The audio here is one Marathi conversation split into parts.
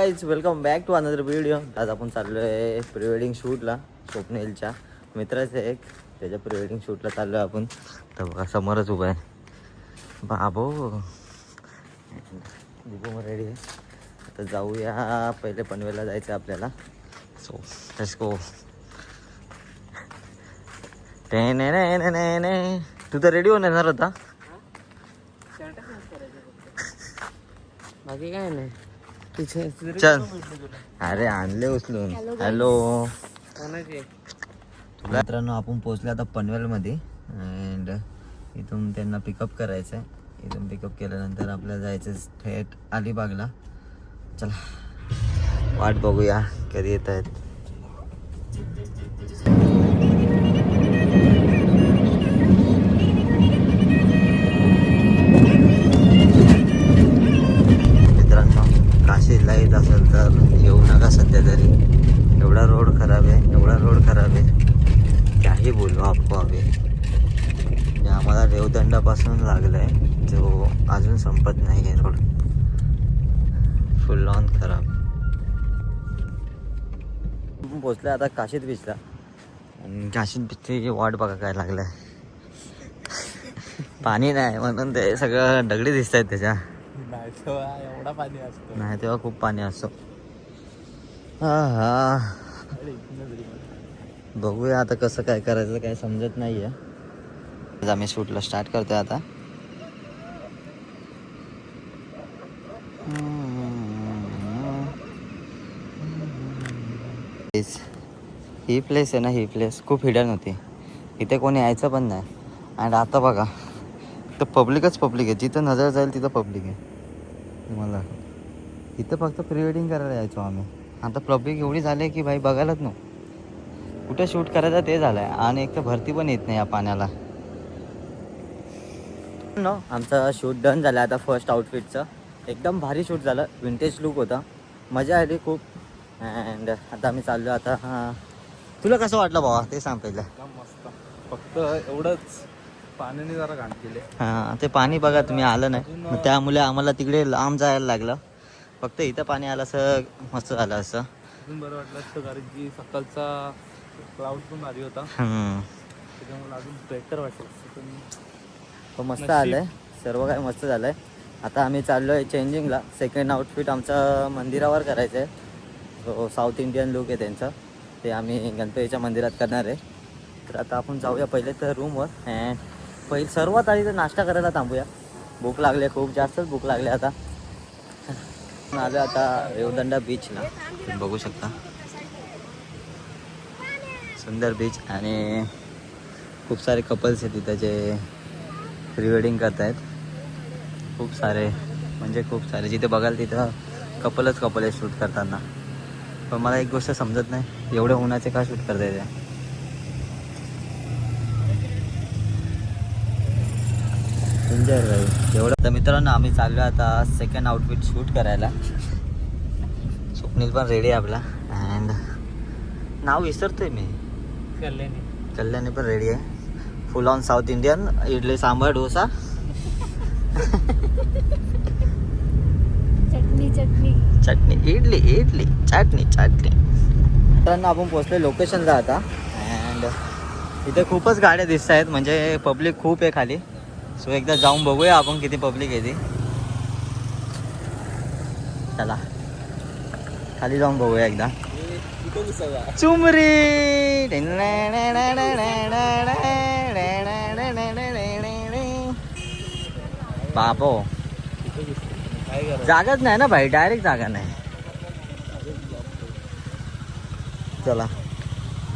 Guys welcome back to another video. आज आपण चाललो आहे प्री वेडिंग शूटला. स्वप्नीलच्या मित्राचं एक त्याच्या प्री वेडिंग शूटला चाललो आहे आपण. तर बघा समोरच उभा आहे बाबो. दिगो रेडी आहे. आता जाऊया. पहिले पनवेलला जायचं आपल्याला. So let's go. तू तर रेडी होऊन येणार होता. बाकी काय नाही. चल अरे आणले उचलून. हॅलो मित्रांनो, आपण पोहोचले आता पनवेलमध्ये. अँड इथून त्यांना पिकअप करायचं आहे. इथून पिकअप केल्यानंतर आपल्याला जायचं थेट अलिबागला. चला वाट बघूया कधी येत आहेत. काशीला येत असेल तर येऊ नका सध्या तरी. एवढा रोड खराब आहे, एवढा रोड खराब आहे, काही बोलू आपको अभी. म्हणजे आम्हाला रेवदंडापासून लागलं आहे, जो अजून संपत नाही आहे रोड. फुल ऑन खराब. पोचलं आता काशीत बीचला. आणि काशीत बीचची वाट बघा काय लागलं आहे. पाणी नाही म्हणून ते सगळं दगडी दिसत आहेत त्याच्या. एवढा पाणी असतो नाही तेव्हा खूप पाणी असतो. हा बघूया आता कसं काय करायचं काय समजत नाहीये. आम्ही शूटला स्टार्ट करतोय आता. ही प्लेस आहे ना, ही प्लेस खूप हिडन होती. इथे कोणी यायचं पण नाही. आणि आता बघा तर पब्लिकच पब्लिक आहे. जिथं नजर जाईल तिथं पब्लिक आहे. मला इथं फक्त प्री वेडिंग करायला यायचो आम्ही. आता पब्लिक एवढी झाली आहे की भाई बघायलाच नको कुठे शूट करायचं ते झालं आहे. आणि एक तर भरती पण येत नाही या पाण्याला. नो आमचा शूट डन झाला आता. फर्स्ट आउटफिटचं एकदम भारी शूट झालं. विंटेज लुक होता. मजा आली खूप. अँड आता आम्ही चाललो आता. हां तुला कसं वाटलं बाबा ते सांग पहिलं. मस्त. फक्त एवढंच पाण्याने जरा घाण केले. हां ते पाणी बघा तुम्ही आलं नाही, मग त्यामुळे आम्हाला तिकडे लांब जायला लागलं. फक्त इथं पाणी आलं असं मस्त झालं असं. अजून बरं वाटलं असतं कारण की सकाळचा क्लाउड पण भारी होता. त्याच्यामुळे अजून बेटर वाटलं असतं. पण मस्त आलं आहे. सर्व काय मस्त झालं आहे. आता आम्ही चाललो आहे चेंजिंगला. सेकंड आउटफिट आमचं मंदिरावर करायचं आहे. सो साऊथ इंडियन लुक आहे त्यांचं. ते आम्ही गणपतीच्या मंदिरात करणार आहे. तर आता आपण जाऊया पहिले तर रूमवर. अँड पहिले सर्वात आधी तर नाश्ता करायला थांबूया. भूक लागली, खूप जास्तच भूक लागली. आता आलो आता रेवदंडा बीचला. तुम्ही बघू शकता सुंदर बीच. आणि खूप सारे कपल्स आहेत तिथं जे प्री वेडिंग करत आहेत. खूप सारे म्हणजे खूप सारे. जिथे बघाल तिथं कपल आहे शूट करताना. पण मला एक गोष्ट समजत नाही, एवढे उन्हाचे का शूट करता येते. एन्जॉय राहील एवढं. तर मित्रांनो आम्ही चाललो आता सेकंड आउटफिट शूट करायला. स्वप्नील पण रेडी आहे आपला. अँड नाव विसरतोय मी. कल्याणी पण रेडी आहे. Full on south Indian. Idli sambar dosa chutney idli chutney. मित्रांनो आपण पोहोचले लोकेशनला आता. अँड इथे खूपच गाड्या दिसत आहेत, म्हणजे पब्लिक खूप आहे खाली. सो एकदा जाऊन बघूया आपण किती पब्लिक आहे ती. चला खाली जाऊन बघूया एकदा. चुमरी बाबो जागाच नाही ना भाई. डायरेक्ट जागा नाही. चला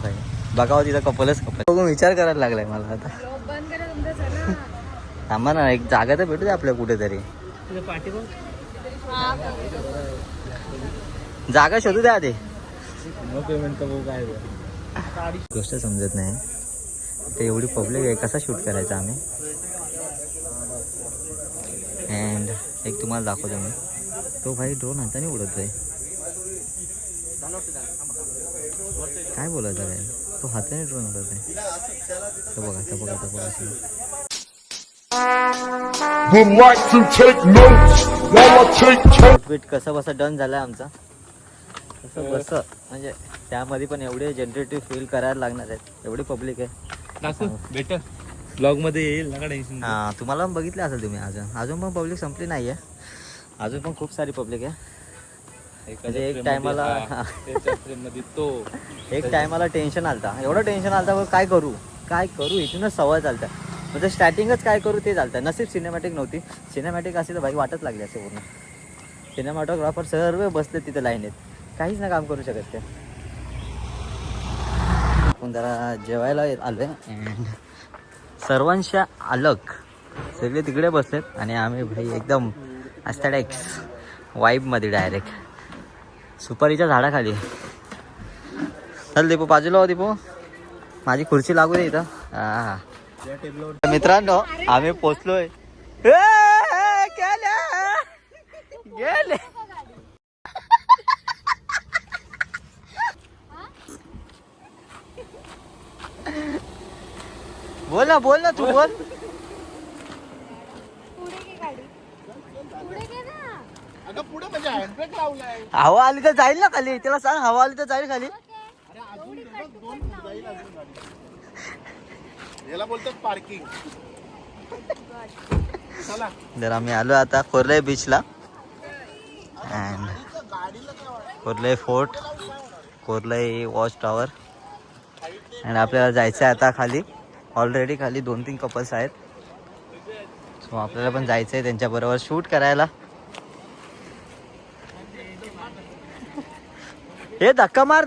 भाई बघावं तिथं कपलच बघून विचार करायला लागलाय मला आता. थांबा ना, एक जागा तर भेटू दे आपल्या कुठेतरी. जागा शोधू द्या आधी. गोष्ट समजत नाही ते एवढी पब्लिक आहे, कसा शूट करायचा आम्ही. अँड एक तुम्हाला दाखवतो मी. तो भाई ड्रोन हाताने उडवतोय. काय बोलायचं काय, तो हाताने ड्रोन उडवतोय. तो बघा. आउटफिट कसं बसा डन झालाय आमचा. कसं बस म्हणजे त्यामध्ये पण एवढे जनरेटिव्ह फील करायला लागणार आहेत, एवढी पब्लिक आहे. दाखव बेटर ब्लॉग मध्ये येईल नका टेन्शन. हां तुम्हाला पण बघितलं असेल तुम्ही, अजून पण पब्लिक संपली नाही आहे, अजून पण खूप सारी पब्लिक आहे. म्हणजे एक टायमाला तो एक टायमाला टेन्शन आलता, एवढं टेन्शन आलता बघ, काय करू इथूनच सवय चालतं. म्हणजे स्टार्टिंगच काय करू ते चालतं. नसीब सिनेमॅटिक नव्हती, सिनेमॅटिक असेल तर भाई वाटच लागली असे पूर्ण. सिनेमॅटोग्राफर सर्व बसले तिथे लाईनीत, काहीच ना काम करू शकत ते. आपण जरा जेवायला आलोय अँड सर्वांच्या अलग सगळे तिकडे बसलेत आणि आम्ही भाई एकदम ॲस्थेटिक्स वाईबमध्ये डायरेक्ट सुपारीच्या झाडाखाली. चल दीपू बाजूला हो, दीपू माझी खुर्ची लागू दे इथं. हा मित्रांनो आम्ही पोचलोय. गेले बोल ना तू बोल. हवा आली तर जाईल ना खाली, त्याला सांग हवा आली तर जाईल खाली. याला बोलतात पार्किंग. जर आम्ही आलो आता कोर्ले बीचला and Korlai fort, Korlai watch tower and आपल्याला जायचं आहे आता खाली. ऑलरेडी खाली 2-3 कपल्स आहेत, सो आपल्याला पण जायचं आहे त्यांच्याबरोबर शूट करायला. हे धक्का मार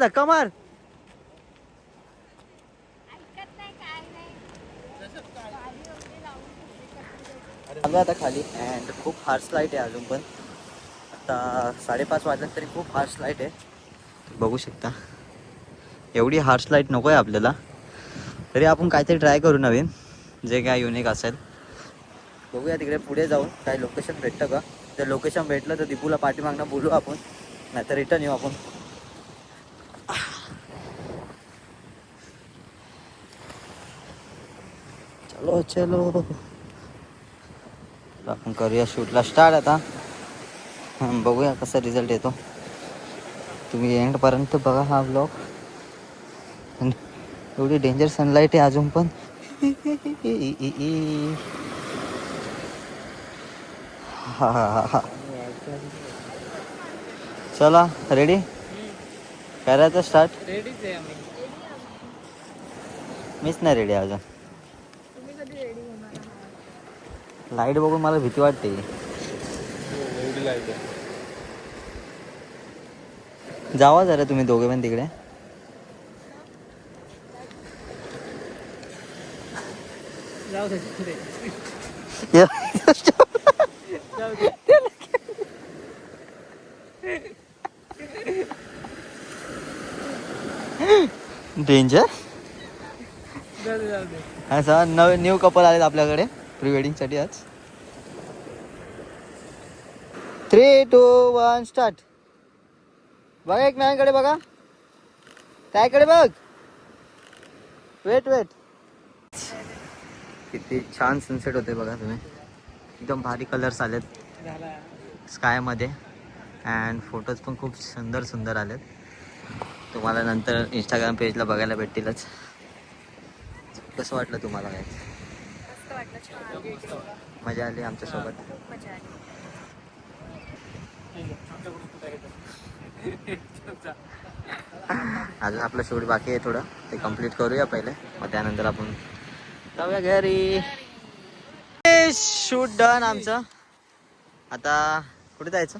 आलो आता खाली अँड खूप हार्श लाईट आहे अजून पण. आता 5:30 वाजल्यात तरी खूप हार्श लाईट आहे, बघू शकता. एवढी हार्श लाईट नको आहे आपल्याला, तरी आपण काहीतरी ट्राय करू नवीन, जे काय युनिक असेल. बघूया तिकडे पुढे जाऊन काही लोकेशन भेटतं का. जर लोकेशन भेटलं तर दीपूला पाठीमागणं बोलू आपण, नाहीतर रिटर्न येऊ आपण. चलो आपण करूया शूटला स्टार्ट आता. बघूया कसा रिझल्ट येतो. तुम्ही एंडपर्यंत बघा हा ब्लॉग. एवढी डेंजर सनलाईट आहे अजून पण. हा चला रेडी करायचं स्टार्ट. रेडीच आहे आम्ही. मीच नाही रेडी अजून. लाईट बघून मला भीती वाटते. एवढी लाईट आहे. जावा जरा तुम्ही दोघे पण तिकडे. जाऊ दे पुढे. डेंजर. जाऊ दे. असं न्यू कपल आलेत आपल्याकडे प्री वेडिंग साठी आज. 3, 2, 1 स्टार्ट. बघा एक मॅनकडे बघा, त्याकडे बघ. वेट किती छान सनसेट होते बघा तुम्ही. एकदम भारी कलर्स आलेत स्काय मध्ये अँड फोटोज पण खूप सुंदर आलेत. तुम्हाला नंतर इंस्टाग्राम पेजला बघायला भेटतीलच. कसं वाटलं तुम्हाला काय? मजा आली आमच्यासोबत. अजून आपलं शूट बाकी आहे थोडं, ते कंप्लीट करूया पहिले, मग त्यानंतर आपण जाऊया घरी. शूट डन आमचं. आता कुठे जायचं?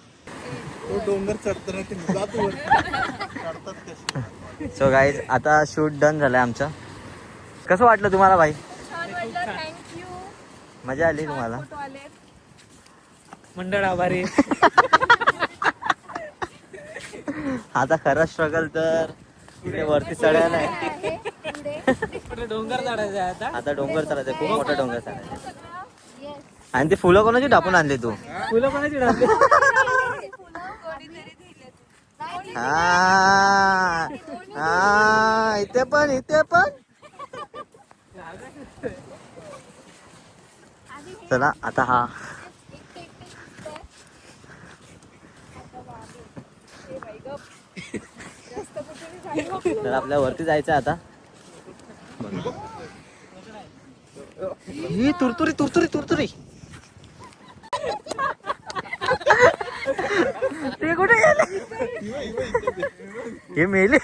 तो डोंगर चढताना ते जातो चढतात कसे. सो गाईज आता शूट डन झालंय आमचं. कसं वाटलं तुम्हाला भाई? थँक्यू. मजा आली तुम्हाला? मंडळ आभारी. आता खरं स्ट्रगल तर इकडे वरती चढायला आहे. डोंगर चढायचं आहे आता. आता डोंगर चढायचं, खूप मोठा डोंगर चढायचा. आणि ती फुलं कोणाची टाकून आणली तू? फुलं कोणाची डालली? हा इथे पण चला आता हा तर आपल्या वरती जायचं आता. ही तुरतुरी तुरतुरी तुरतुरी ते कुठे गेले? हे मेले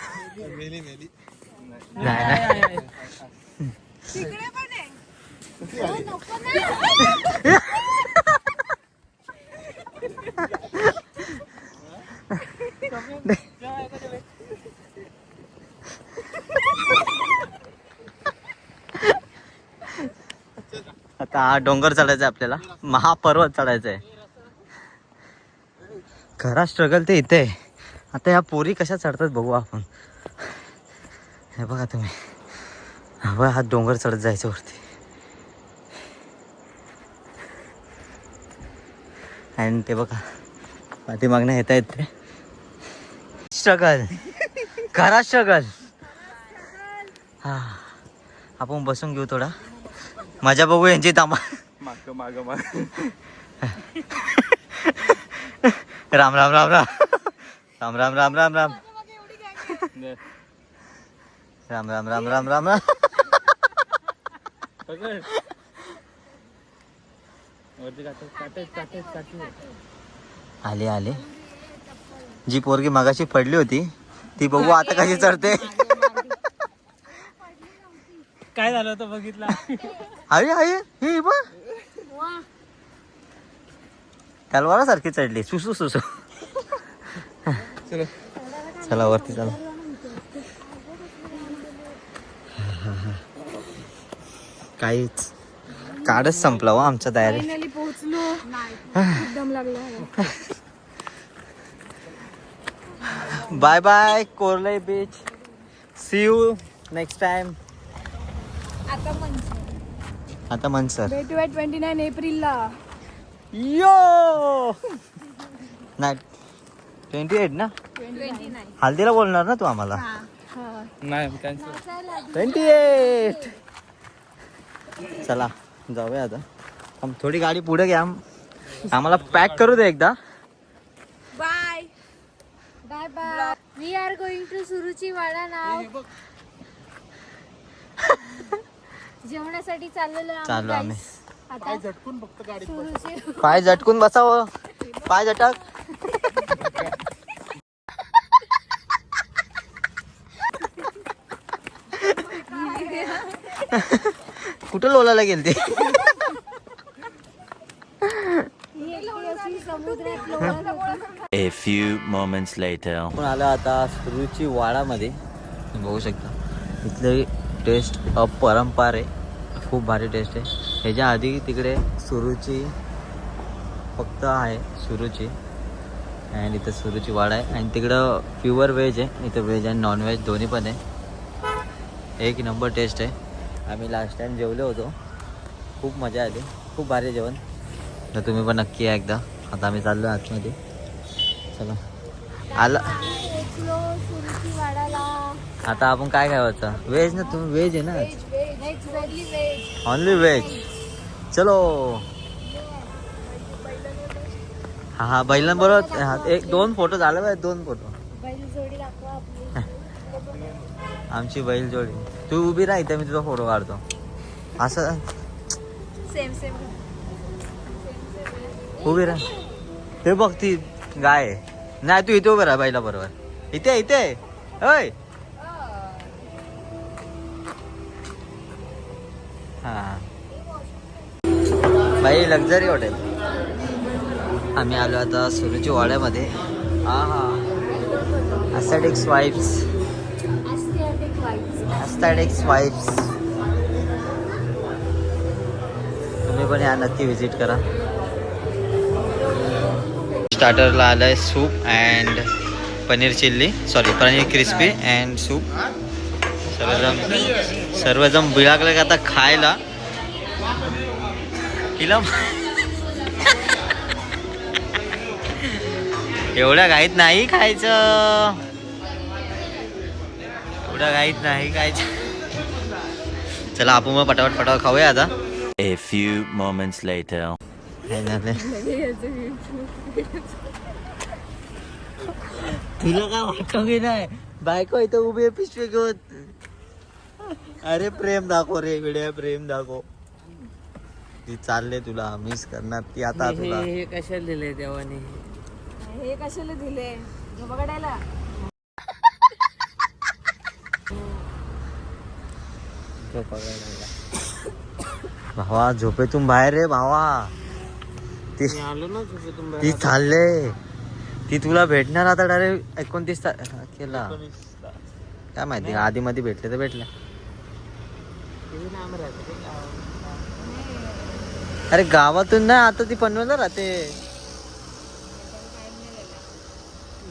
नाही. तिकडे पण आहे. हो, नको ना. आता हा डोंगर चढायचा आहे आपल्याला, महापर्वत चढायचा आहे. खरा स्ट्रगल ते इथे आहे. आता ह्या पोरी कशा चढतात बघू आपण. हे बघा तुम्ही, हा बघा हा डोंगर चढत जायचं वरती. आणि ते बघा पाठीमागनं येता येत ते स्ट्रगल, खरा स्ट्रगल. हा आपण बसून घेऊ थोडा, मजा बघू यांची तामा. माग माग माग. राम राम राम राम राम राम राम राम राम राम राम राम राम राम राम. आले आले. जी पोरगी मगाशी पडली होती ती बघू आता कशी चढते. काय झालं होतं बघितला? आहे आहे हे बघ तलवारासारखी चढली. सुसू सुसू. चला वरती चला. काहीच काढच संपला हो आमच्या तयारी. फायनली पोहोचलो. एकदम लागला. Bye bye Korlai beach. See you next time. आता मनसर भेटूया 29 एप्रिलला. यो नाही 28 ना. 29. हल्दीला बोलणार ना तू आम्हाला. नाही कॅन्सल. 28. चला जाऊया आता. थोडी गाडी पुढे घ्या, आम्हाला पॅक करू दे एकदा. Bye bye bye. We are going to Suruchi Wada नाव. जेवणासाठी चाललेलो चाललो आम्ही. आता झटकून फक्त गाडी सुरुची. पाय झटकून बसावं. पाय झटक. कुठं लोलाला गेलते. A few moments later. आपण आलो आता सुरुची वाडामध्ये. बघू शकता इथले टेस्ट अपरंपार आहे. खूप भारी टेस्ट आहे. ह्याच्या आधी तिकडे सुरुची फक्त आहे सुरुची, आणि इथं सुरुची वाडा आहे. आणि तिकडं प्युअर व्हेज आहे, इथं व्हेज आणि नॉनव्हेज दोन्ही पण आहे. एक नंबर टेस्ट आहे. आम्ही लास्ट टाइम जेवलो होतो, खूप मजा आली. खूप भारी जेवण. तर तुम्ही पण नक्की या एकदा. आता आम्ही चाललो आतमध्ये. चला आला. सुरुची वाडाला. आता आपण काय खायचं? व्हेज ना. तुम्ही व्हेज आहे ना. व्हेज. Only veg. चलो. हा हा बैलांबरोबर. हा, एक 2 फोटो झाले पाहिजे. 2 फोटो. बैल जोडी दाखवा आपली. आमची बैल जोडी. तू उभी राह इथे, मी तुझा फोटो काढतो. असं सेम सेम. उभी राह. ते बघ ती गाय आहे. नाही तू इथे उभं राहा बैला बरोबर. इथे इथे होय. हा बाई लक्झरी हॉटेल. आम्ही आलो आता सुरुची वाड्यामध्ये. हा हा ॲस्थेटिक्स वाईब्स. Aesthetics vibes. तुम्ही पण या नक्की विजिट करा. स्टार्टरला आलं आहे soup and paneer chilli, sorry paneer crispy and soup. सर्वजण बिळाकले का आता खायला. तिला एवढ्या घाईत नाही खायचं. एवढ्या घाईत नाही खायचं. चला आपण मग पटापट पटापट खाऊया आता. A few moments later. तुला काय वाटतं की नाही बायको इथं उभी आहे पिशवी घेऊन. अरे प्रेम दाखव रे विड्या, प्रेम दाखव. ती चालले तुला मिस करणार ती आता तुला. हे कशाला दिले देवाने? हे कशाला दिले झोपाकडायला? भावा झोपेतून बाहेर रे भावा. ती आलो ना झोपेतून ती चालले. ती तुला भेटणार आता डायरेक्ट 29 तारखेला. काय माहिती आधी मध्ये भेटले तर भेटले. अरे गावातून नाही आता ती पनवेलला राहते.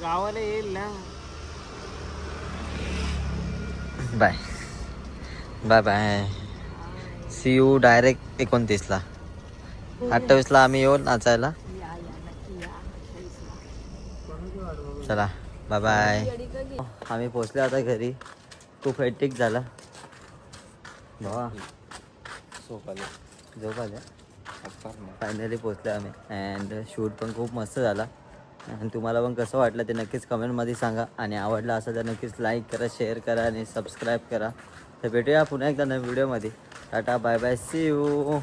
गावाला येईल ना. Bye bye bye. See you direct 29ला. 28ला आम्ही येऊ नाचायला. चला बाय बाय. आम्ही पोचले आता घरी. खूप हेक्टिक झाला भावा. झोप आल्या. फायनली पोचले आम्ही. अँड शूट पण खूप मस्त झाला. आणि तुम्हाला पण कसं वाटलं ते नक्कीच कमेंटमध्ये सांगा. आणि आवडलं असं तर नक्कीच लाईक करा, शेअर करा आणि सबस्क्राईब करा. तर भेटूया पुन्हा एकदा नवीन व्हिडिओमध्ये. Tata bye bye see you.